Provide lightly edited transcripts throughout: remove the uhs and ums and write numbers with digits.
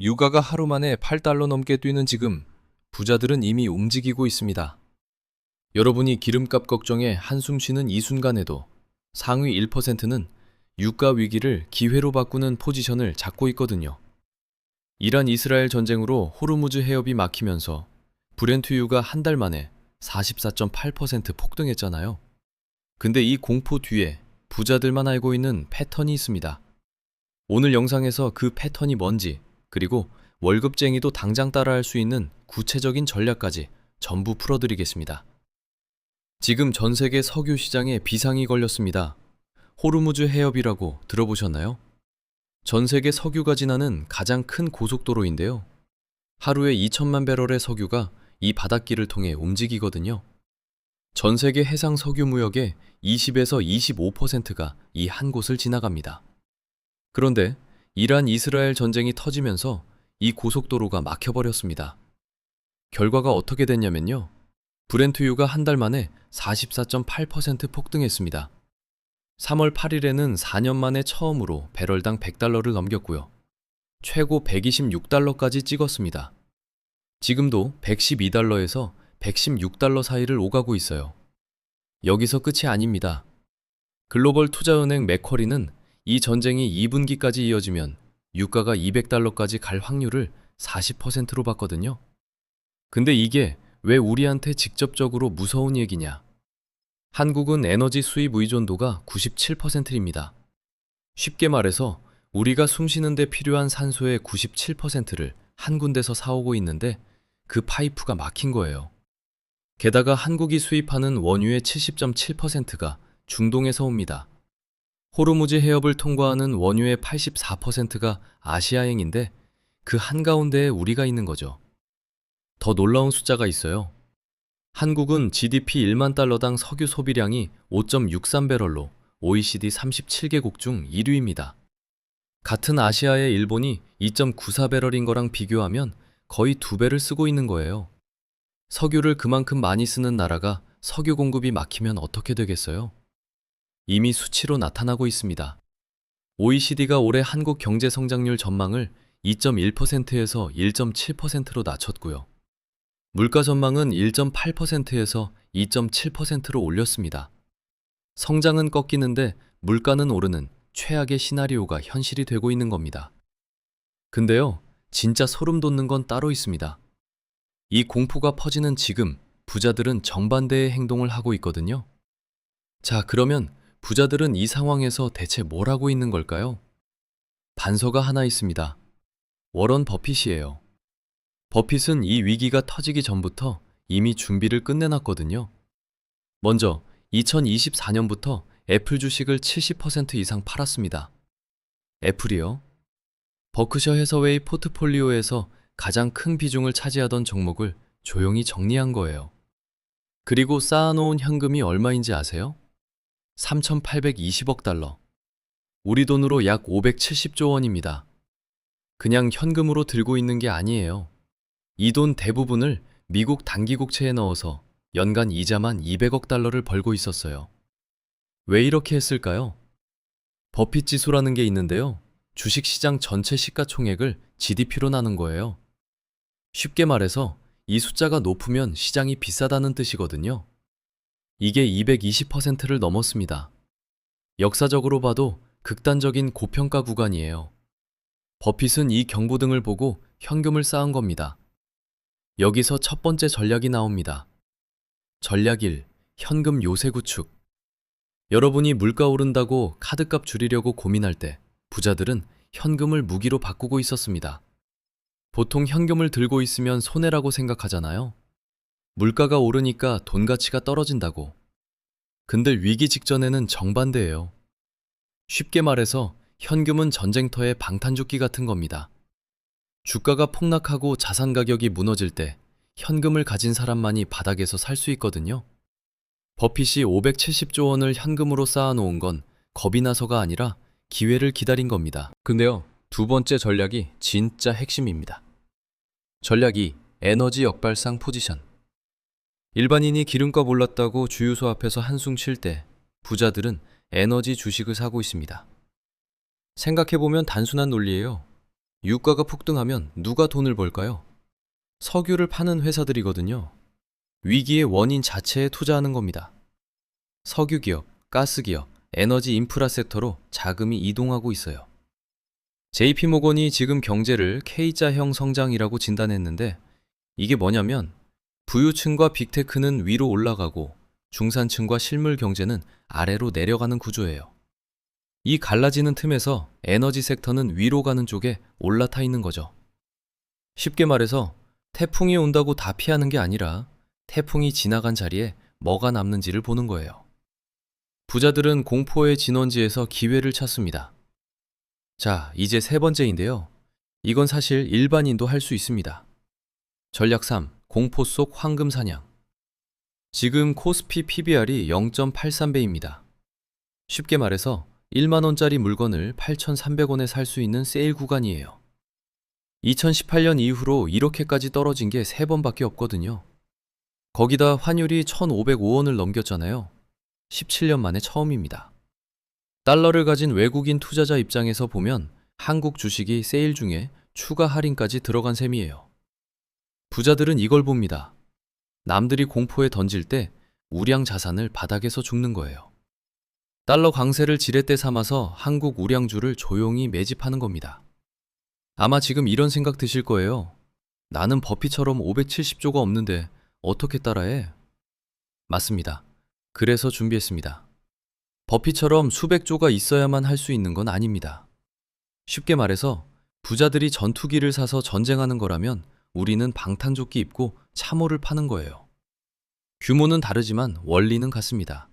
유가가 하루 만에 8달러 넘게 뛰는 지금 부자들은 이미 움직이고 있습니다. 여러분이 기름값 걱정에 한숨 쉬는 이 순간에도 상위 1%는 유가 위기를 기회로 바꾸는 포지션을 잡고 있거든요. 이란 이스라엘 전쟁으로 호르무즈 해협이 막히면서 브렌트유가 한 달 만에 44.8% 폭등했잖아요. 근데 이 공포 뒤에 부자들만 알고 있는 패턴이 있습니다. 오늘 영상에서 그 패턴이 뭔지, 그리고 월급쟁이도 당장 따라할 수 있는 구체적인 전략까지 전부 풀어드리겠습니다. 지금 전 세계 석유 시장에 비상이 걸렸습니다. 호르무즈 해협이라고 들어보셨나요? 전 세계 석유가 지나는 가장 큰 고속도로인데요. 하루에 2천만 배럴의 석유가 이 바닷길을 통해 움직이거든요. 전 세계 해상 석유 무역의 20에서 25%가 이 한 곳을 지나갑니다. 그런데 이란 이스라엘 전쟁이 터지면서 이 고속도로가 막혀버렸습니다. 결과가 어떻게 됐냐면요. 브렌트유가 한 달 만에 44.8% 폭등했습니다. 3월 8일에는 4년 만에 처음으로 배럴당 100달러를 넘겼고요. 최고 126달러까지 찍었습니다. 지금도 112달러에서 116달러 사이를 오가고 있어요. 여기서 끝이 아닙니다. 글로벌 투자은행 맥쿼리는 이 전쟁이 2분기까지 이어지면 유가가 200달러까지 갈 확률을 40%로 봤거든요. 근데 이게 왜 우리한테 직접적으로 무서운 얘기냐? 한국은 에너지 수입 의존도가 97%입니다. 쉽게 말해서 우리가 숨쉬는 데 필요한 산소의 97%를 한 군데서 사오고 있는데 그 파이프가 막힌 거예요. 게다가 한국이 수입하는 원유의 70.7%가 중동에서 옵니다. 호르무즈 해협을 통과하는 원유의 84%가 아시아행인데 그 한가운데에 우리가 있는 거죠. 더 놀라운 숫자가 있어요. 한국은 GDP 1만 달러당 석유 소비량이 5.63배럴로 OECD 37개국 중 1위입니다. 같은 아시아의 일본이 2.94배럴인 거랑 비교하면 거의 2배를 쓰고 있는 거예요. 석유를 그만큼 많이 쓰는 나라가 석유 공급이 막히면 어떻게 되겠어요? 이미 수치로 나타나고 있습니다. OECD가 올해 한국 경제 성장률 전망을 2.1%에서 1.7%로 낮췄고요. 물가 전망은 1.8%에서 2.7%로 올렸습니다. 성장은 꺾이는데 물가는 오르는 최악의 시나리오가 현실이 되고 있는 겁니다. 근데요, 진짜 소름 돋는 건 따로 있습니다. 이 공포가 퍼지는 지금 부자들은 정반대의 행동을 하고 있거든요. 자, 그러면 부자들은 이 상황에서 대체 뭘 하고 있는 걸까요? 단서가 하나 있습니다. 워런 버핏이에요. 버핏은 이 위기가 터지기 전부터 이미 준비를 끝내놨거든요. 먼저 2024년부터 애플 주식을 70% 이상 팔았습니다. 애플이요? 버크셔 해서웨이 포트폴리오에서 가장 큰 비중을 차지하던 종목을 조용히 정리한 거예요. 그리고 쌓아놓은 현금이 얼마인지 아세요? 3,820억 달러. 우리 돈으로 약 570조 원입니다. 그냥 현금으로 들고 있는 게 아니에요. 이 돈 대부분을 미국 단기국채에 넣어서 연간 이자만 200억 달러를 벌고 있었어요. 왜 이렇게 했을까요? 버핏 지수라는 게 있는데요. 주식시장 전체 시가총액을 GDP로 나눈 거예요. 쉽게 말해서 이 숫자가 높으면 시장이 비싸다는 뜻이거든요. 이게 220%를 넘었습니다. 역사적으로 봐도 극단적인 고평가 구간이에요. 버핏은 이 경고등을 보고 현금을 쌓은 겁니다. 여기서 첫 번째 전략이 나옵니다. 전략 1. 현금 요새 구축. 여러분이 물가 오른다고 카드값 줄이려고 고민할 때 부자들은 현금을 무기로 바꾸고 있었습니다. 보통 현금을 들고 있으면 손해라고 생각하잖아요. 물가가 오르니까 돈 가치가 떨어진다고. 근데 위기 직전에는 정반대예요. 쉽게 말해서 현금은 전쟁터의 방탄조끼 같은 겁니다. 주가가 폭락하고 자산 가격이 무너질 때 현금을 가진 사람만이 바닥에서 살 수 있거든요. 버핏이 570조 원을 현금으로 쌓아놓은 건 겁이 나서가 아니라 기회를 기다린 겁니다. 근데요, 두 번째 전략이 진짜 핵심입니다. 전략 2. 에너지 역발상 포지션. 일반인이 기름값 올랐다고 주유소 앞에서 한숨 쉴 때 부자들은 에너지 주식을 사고 있습니다. 생각해보면 단순한 논리예요. 유가가 폭등하면 누가 돈을 벌까요? 석유를 파는 회사들이거든요. 위기의 원인 자체에 투자하는 겁니다. 석유기업, 가스기업, 에너지 인프라 섹터로 자금이 이동하고 있어요. JP모건이 지금 경제를 K자형 성장이라고 진단했는데 이게 뭐냐면 부유층과 빅테크는 위로 올라가고 중산층과 실물 경제는 아래로 내려가는 구조예요. 이 갈라지는 틈에서 에너지 섹터는 위로 가는 쪽에 올라타 있는 거죠. 쉽게 말해서 태풍이 온다고 다 피하는 게 아니라 태풍이 지나간 자리에 뭐가 남는지를 보는 거예요. 부자들은 공포의 진원지에서 기회를 찾습니다. 자, 이제 세 번째인데요. 이건 사실 일반인도 할 수 있습니다. 전략 3. 공포 속 황금 사냥. 지금 코스피 PBR이 0.83배입니다. 쉽게 말해서 1만원짜리 물건을 8,300원에 살 수 있는 세일 구간이에요. 2018년 이후로 이렇게까지 떨어진 게 3번밖에 없거든요. 거기다 환율이 1,505원을 넘겼잖아요. 17년 만에 처음입니다. 달러를 가진 외국인 투자자 입장에서 보면 한국 주식이 세일 중에 추가 할인까지 들어간 셈이에요. 부자들은 이걸 봅니다. 남들이 공포에 던질 때 우량 자산을 바닥에서 줍는 거예요. 달러 강세를 지렛대 삼아서 한국 우량주를 조용히 매집하는 겁니다. 아마 지금 이런 생각 드실 거예요. 나는 버핏처럼 570조가 없는데 어떻게 따라해? 맞습니다. 그래서 준비했습니다. 버핏처럼 수백 조가 있어야만 할 수 있는 건 아닙니다. 쉽게 말해서 부자들이 전투기를 사서 전쟁하는 거라면 우리는 방탄조끼 입고 참호를 파는 거예요. 규모는 다르지만 원리는 같습니다.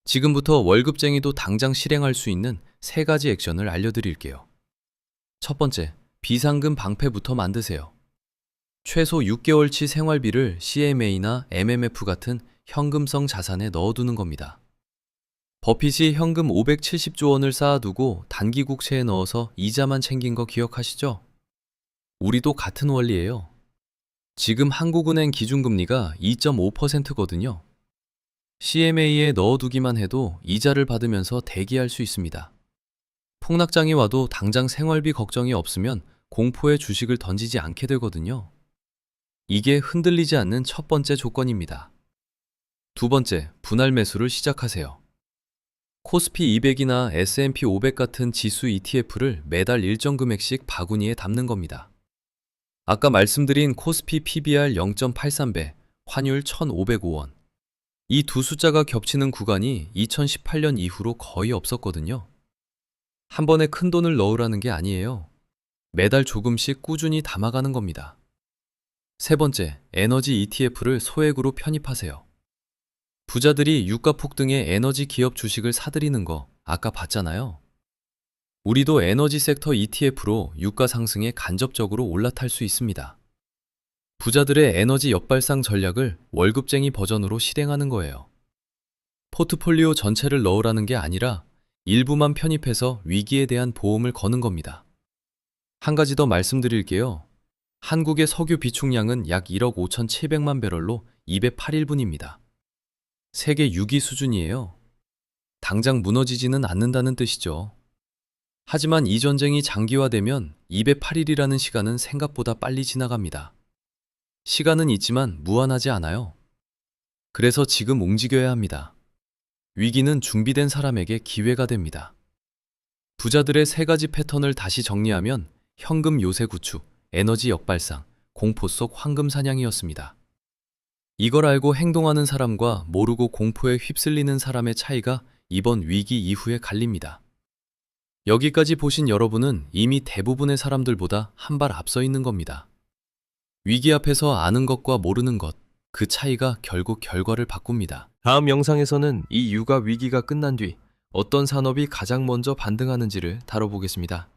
지금부터 월급쟁이도 당장 실행할 수 있는 3가지 액션을 알려드릴게요. 첫 번째, 비상금 방패부터 만드세요. 최소 6개월치 생활비를 CMA나 MMF 같은 현금성 자산에 넣어두는 겁니다. 버핏이 현금 570조 원을 쌓아두고 단기 국채에 넣어서 이자만 챙긴 거 기억하시죠? 우리도 같은 원리예요. 지금 한국은행 기준금리가 2.5%거든요. CMA에 넣어두기만 해도 이자를 받으면서 대기할 수 있습니다. 폭락장이 와도 당장 생활비 걱정이 없으면 공포의 주식을 던지지 않게 되거든요. 이게 흔들리지 않는 첫 번째 조건입니다. 두 번째, 분할 매수를 시작하세요. 코스피 200이나 S&P 500 같은 지수 ETF를 매달 일정 금액씩 바구니에 담는 겁니다. 아까 말씀드린 코스피 PBR 0.83배, 환율 1,505원. 이 두 숫자가 겹치는 구간이 2018년 이후로 거의 없었거든요. 한 번에 큰 돈을 넣으라는 게 아니에요. 매달 조금씩 꾸준히 담아가는 겁니다. 세 번째, 에너지 ETF를 소액으로 편입하세요. 부자들이 유가 폭등에 에너지 기업 주식을 사들이는 거 아까 봤잖아요. 우리도 에너지 섹터 ETF로 유가 상승에 간접적으로 올라탈 수 있습니다. 부자들의 에너지 역발상 전략을 월급쟁이 버전으로 실행하는 거예요. 포트폴리오 전체를 넣으라는 게 아니라 일부만 편입해서 위기에 대한 보험을 거는 겁니다. 한 가지 더 말씀드릴게요. 한국의 석유 비축량은 약 1억 5,700만 배럴로 208일분입니다. 세계 6위 수준이에요. 당장 무너지지는 않는다는 뜻이죠. 하지만 이 전쟁이 장기화되면 208일이라는 시간은 생각보다 빨리 지나갑니다. 시간은 있지만 무한하지 않아요. 그래서 지금 움직여야 합니다. 위기는 준비된 사람에게 기회가 됩니다. 부자들의 3가지 패턴을 다시 정리하면 현금 요새 구축, 에너지 역발상, 공포 속 황금 사냥이었습니다. 이걸 알고 행동하는 사람과 모르고 공포에 휩쓸리는 사람의 차이가 이번 위기 이후에 갈립니다. 여기까지 보신 여러분은 이미 대부분의 사람들보다 한 발 앞서 있는 겁니다. 위기 앞에서 아는 것과 모르는 것, 그 차이가 결국 결과를 바꿉니다. 다음 영상에서는 이 유가 위기가 끝난 뒤 어떤 산업이 가장 먼저 반등하는지를 다뤄보겠습니다.